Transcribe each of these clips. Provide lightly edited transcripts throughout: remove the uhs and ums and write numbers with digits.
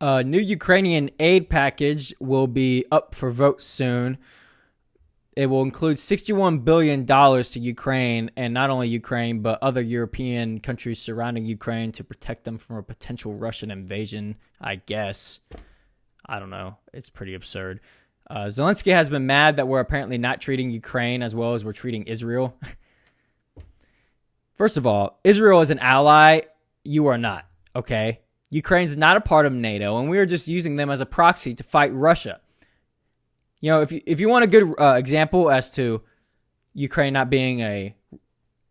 A new Ukrainian aid package will be up for vote soon. It will include $61 billion to Ukraine, and not only Ukraine, but other European countries surrounding Ukraine to protect them from a potential Russian invasion, I guess. I don't know. It's pretty absurd. Zelensky has been mad that we're apparently not treating Ukraine as well as we're treating Israel. First of all, Israel is an ally. You are not, okay? Ukraine's not a part of NATO, and we are just using them as a proxy to fight Russia. You know, if you want a good example as to Ukraine not being a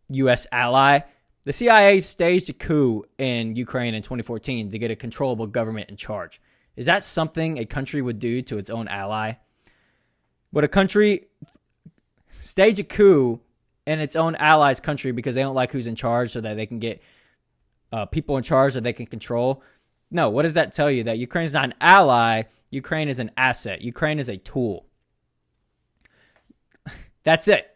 U.S. ally, the CIA staged a coup in Ukraine in 2014 to get a controllable government in charge. Is that something a country would do to its own ally? Would a country stage a coup in its own ally's country because they don't like who's in charge so that they can get people in charge that they can control? No, what does that tell you? That Ukraine's not an ally. Ukraine is an asset. Ukraine is a tool. That's it.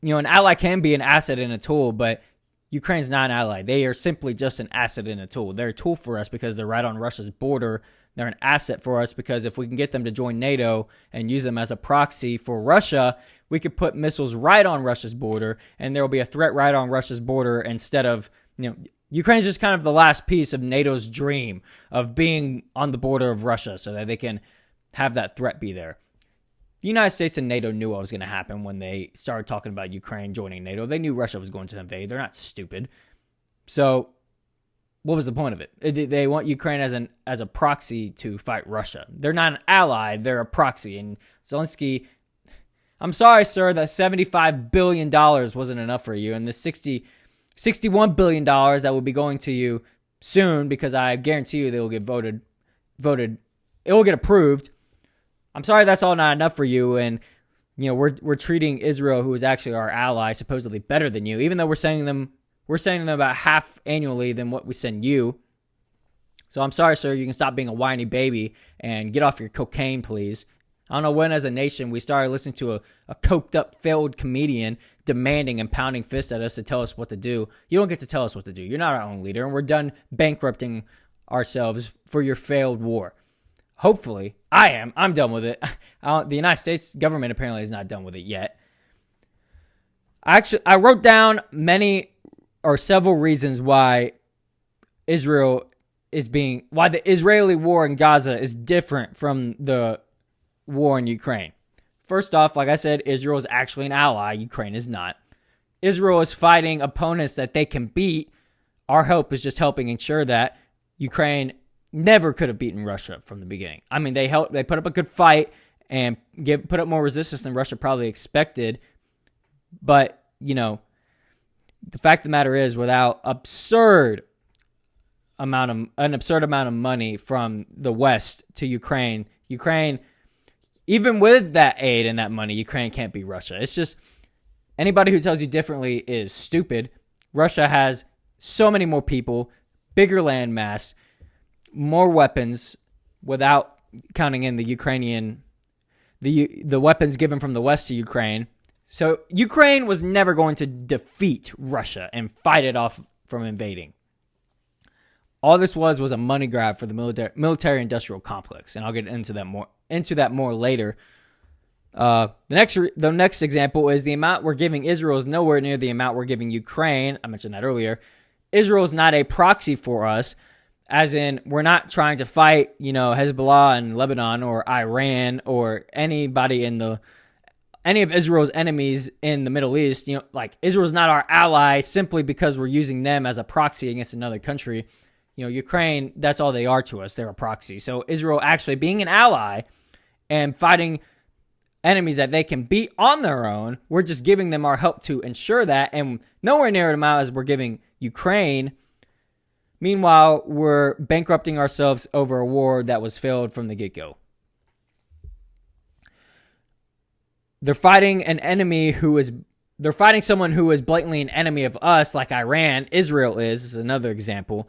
You know, an ally can be an asset and a tool, but Ukraine's not an ally. They are simply just an asset and a tool. They're a tool for us because they're right on Russia's border. They're an asset for us because if we can get them to join NATO and use them as a proxy for Russia, we could put missiles right on Russia's border, and there will be a threat right on Russia's border instead of, you know, Ukraine's just kind of the last piece of NATO's dream of being on the border of Russia so that they can have that threat be there. The United States and NATO knew what was going to happen when they started talking about Ukraine joining NATO. They knew Russia was going to invade. They're not stupid. So what was the point of it? They want Ukraine as a proxy to fight Russia. They're not an ally. They're a proxy. And Zelensky, I'm sorry, sir, that $75 billion wasn't enough for you. And the $61 billion that will be going to you soon, because I guarantee you they will get voted. It will get approved. I'm sorry that's all not enough for you, and you know we're treating Israel, who is actually our ally, supposedly better than you, even though we're sending them about half annually than what we send you. So I'm sorry, sir, you can stop being a whiny baby and get off your cocaine, please. I don't know when as a nation we started listening to a coked up failed comedian demanding and pounding fists at us to tell us what to do. You don't get to tell us what to do. You're not our own leader, and we're done bankrupting ourselves for your failed war. Hopefully, I am. I'm done with it. The United States government apparently is not done with it yet. I wrote down several reasons why why the Israeli war in Gaza is different from the war in Ukraine. First off, like I said, Israel is actually an ally. Ukraine is not. Israel is fighting opponents that they can beat. Our help is just helping ensure that Ukraine never could have beaten Russia from the beginning. I mean, they put up a good fight and put up more resistance than Russia probably expected. But, you know, the fact of the matter is, without an absurd amount of money from the West to Ukraine, even with that aid and that money, Ukraine can't beat Russia. It's just, anybody who tells you differently is stupid. Russia has so many more people, bigger landmass, more weapons, without counting in the weapons given from the West to Ukraine. So Ukraine was never going to defeat Russia and fight it off from invading. All this was a money grab for the military-industrial complex, and I'll get into that more later. The next example is the amount we're giving Israel is nowhere near the amount we're giving Ukraine. I mentioned that earlier. Israel is not a proxy for us, as in we're not trying to fight, you know, Hezbollah in Lebanon or Iran or any of Israel's enemies in the Middle East. You know, like, Israel's not our ally simply because we're using them as a proxy against another country. You know, Ukraine, that's all they are to us. They're a proxy. So Israel actually being an ally and fighting enemies that they can beat on their own, we're just giving them our help to ensure that, and nowhere near the amount as we're giving Ukraine. Meanwhile, we're bankrupting ourselves over a war that was failed from the get-go. They're fighting someone who is blatantly an enemy of us, like Iran. Israel is another example.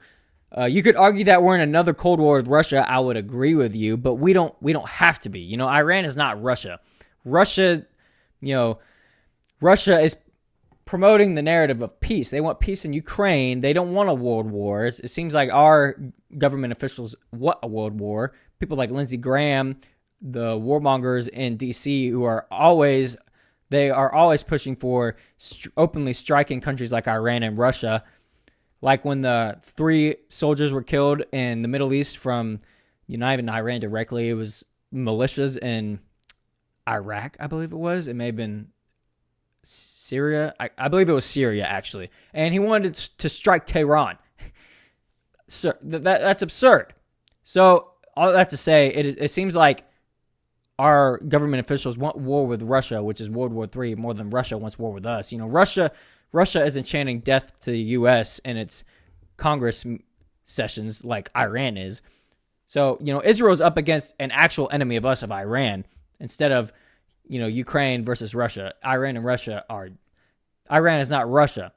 You could argue that we're in another Cold War with Russia. I would agree with you, but we don't have to be. You know, Iran is not Russia. Russia is promoting the narrative of peace. They want peace in Ukraine. They don't want a world war. It seems like our government officials want a world war. People like Lindsey Graham, the warmongers in D.C., who are always pushing for openly striking countries like Iran and Russia. Like when the 3 soldiers were killed in the Middle East from not even Iran directly, it was militias in Iraq, I believe it was. It may have been Syria. I believe it was Syria, actually. And he wanted to strike Tehran. So that's absurd. So all that to say, it seems like our government officials want war with Russia, which is World War III, more than Russia wants war with us. Russia isn't chanting death to the U.S. in its Congress sessions like Iran is. So, Israel's up against an actual enemy of us, of Iran, instead of, Ukraine versus Russia. Iran is not Russia.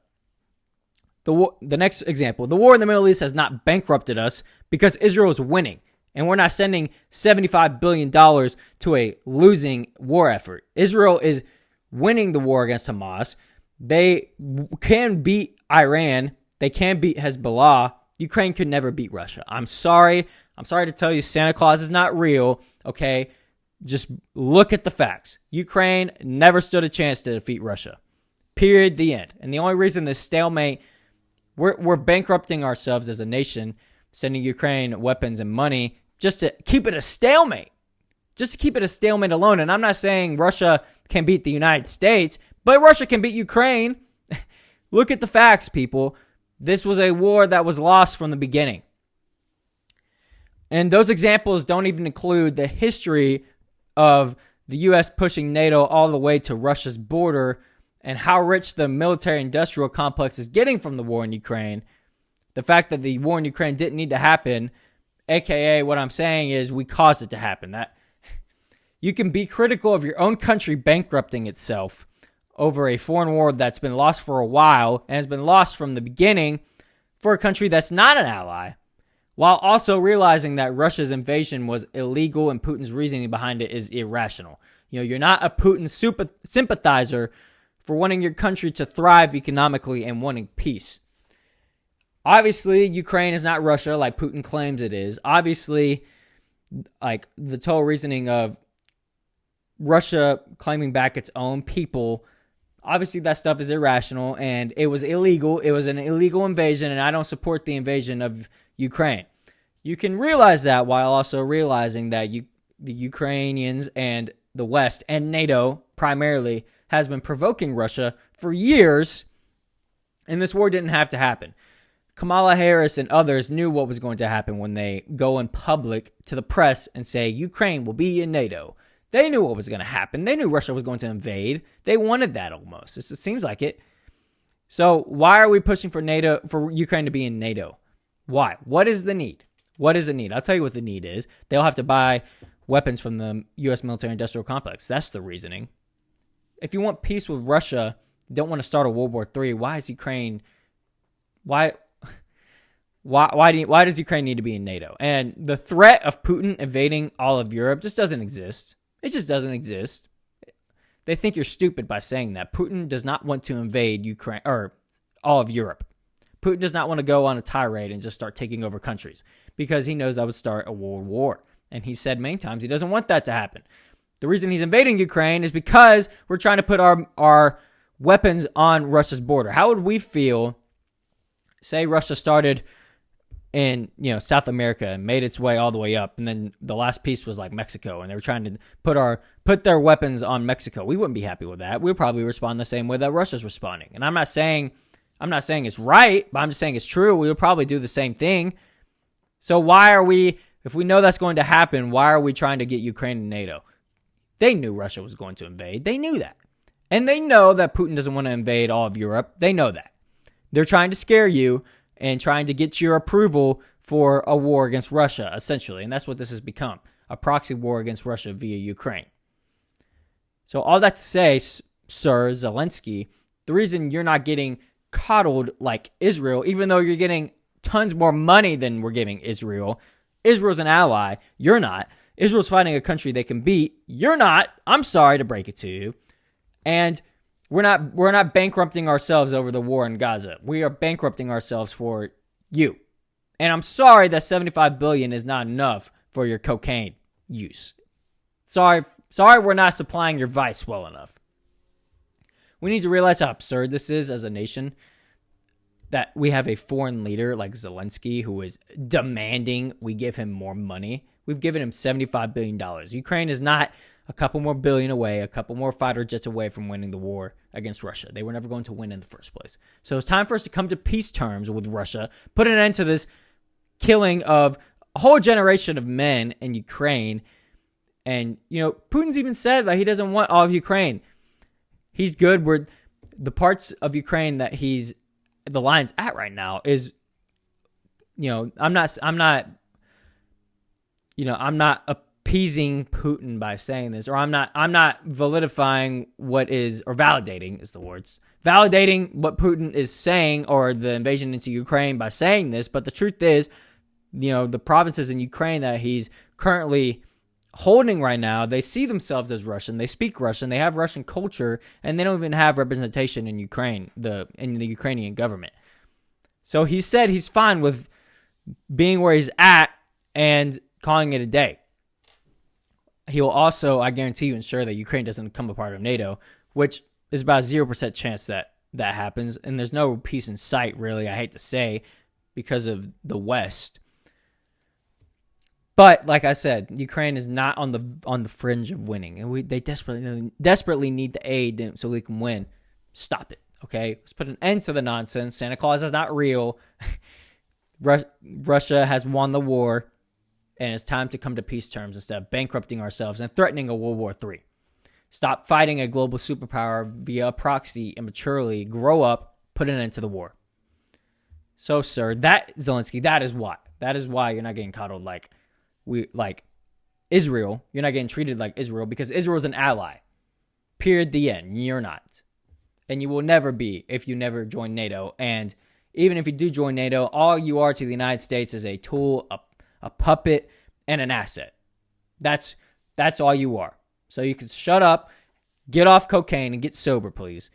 The next example, the war in the Middle East has not bankrupted us because Israel is winning. And we're not sending $75 billion to a losing war effort. Israel is winning the war against Hamas. They can beat Iran. They can beat Hezbollah. Ukraine could never beat Russia. I'm sorry. I'm sorry to tell you Santa Claus is not real, okay? Just look at the facts. Ukraine never stood a chance to defeat Russia. Period. The end. And the only reason this stalemate, we're bankrupting ourselves as a nation, sending Ukraine weapons and money just to keep it a stalemate. Just to keep it a stalemate alone. And I'm not saying Russia can beat the United States, but Russia can beat Ukraine. Look at the facts, people. This was a war that was lost from the beginning. And those examples don't even include the history of the U.S. pushing NATO all the way to Russia's border and how rich the military-industrial complex is getting from the war in Ukraine. The fact that the war in Ukraine didn't need to happen, aka what I'm saying is we caused it to happen. That you can be critical of your own country bankrupting itself over a foreign war that's been lost for a while and has been lost from the beginning for a country that's not an ally, while also realizing that Russia's invasion was illegal and Putin's reasoning behind it is irrational. You're not a Putin sympathizer for wanting your country to thrive economically and wanting peace. Obviously, Ukraine is not Russia like Putin claims it is. Obviously, like the total reasoning of Russia claiming back its own people, obviously that stuff is irrational and it was illegal. It was an illegal invasion and I don't support the invasion of Ukraine. You can realize that while also realizing that the Ukrainians and the West and NATO primarily has been provoking Russia for years and this war didn't have to happen. Kamala Harris and others knew what was going to happen when they go in public to the press and say Ukraine will be in NATO. They knew what was going to happen. They knew Russia was going to invade. They wanted that almost. It seems like it. So why are we pushing for Ukraine to be in NATO? Why? What is the need? What is the need? I'll tell you what the need is. They'll have to buy weapons from the U.S. military-industrial complex. That's the reasoning. If you want peace with Russia, you don't want to start a World War III. Why is Ukraine? Why does Ukraine need to be in NATO? And the threat of Putin invading all of Europe just doesn't exist. It just doesn't exist. They think you're stupid by saying that. Putin does not want to invade Ukraine or all of Europe. Putin does not want to go on a tirade and just start taking over countries because he knows that would start a world war. And he said many times he doesn't want that to happen. The reason he's invading Ukraine is because we're trying to put our weapons on Russia's border. How would we feel, say Russia started in South America and made its way all the way up, and then the last piece was like Mexico, and they were trying to put their weapons on Mexico? We wouldn't be happy with that. We'd probably respond the same way that Russia's responding. And I'm not saying it's right, but I'm just saying it's true. We would probably do the same thing. So why are we, if we know that's going to happen, why are we trying to get Ukraine in NATO? They knew Russia was going to invade. They knew that. And they know that Putin doesn't want to invade all of Europe. They know that. They're trying to scare you and trying to get your approval for a war against Russia, essentially. And that's what this has become, a proxy war against Russia via Ukraine. So all that to say, Sir Zelensky, the reason you're not getting coddled like Israel, even though you're getting tons more money than we're giving Israel. Israel's an ally. You're not. Israel's fighting a country they can beat. You're not. I'm sorry to break it to you. And We're not bankrupting ourselves over the war in Gaza. We are bankrupting ourselves for you. And I'm sorry that $75 billion is not enough for your cocaine use. Sorry we're not supplying your vice well enough. We need to realize how absurd this is as a nation, that we have a foreign leader like Zelensky who is demanding we give him more money. We've given him $75 billion. Ukraine is not a couple more billion away, a couple more fighter jets away from winning the war against Russia. They were never going to win in the first place. So it's time for us to come to peace terms with Russia, put an end to this killing of a whole generation of men in Ukraine. And, Putin's even said that he doesn't want all of Ukraine. He's good where the parts of Ukraine that the line's at right now is, I'm not appeasing Putin by saying this, or I'm not validifying validating is the words, validating what Putin is saying or the invasion into Ukraine by saying this. But the truth is, the provinces in Ukraine that he's currently holding right now, they see themselves as Russian. They speak Russian. They have Russian culture, and they don't even have representation in Ukraine, in the Ukrainian government. So he said he's fine with being where he's at and calling it a day. He will also, I guarantee you, ensure that Ukraine doesn't become a part of NATO, which is about a 0% chance that happens. And there's no peace in sight, really, I hate to say, because of the West. But like I said, Ukraine is not on the fringe of winning, and they desperately need the aid so we can win. Stop it, okay? Let's put an end to the nonsense. Santa Claus is not real. Russia has won the war, and it's time to come to peace terms instead of bankrupting ourselves and threatening a World War III. Stop fighting a global superpower via proxy immaturely. Grow up. Put an end to the war. So, sir, Zelensky, that is why. That is why you're not getting coddled like Israel. You're not getting treated like Israel because Israel is an ally. Period. The end. You're not. And you will never be if you never join NATO. And even if you do join NATO, all you are to the United States is a tool, a puppet, and an asset. That's all you are. So you can shut up, get off cocaine, and get sober, please.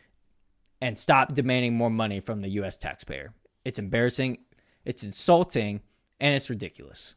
And stop demanding more money from the U.S. taxpayer. It's embarrassing, it's insulting, and it's ridiculous.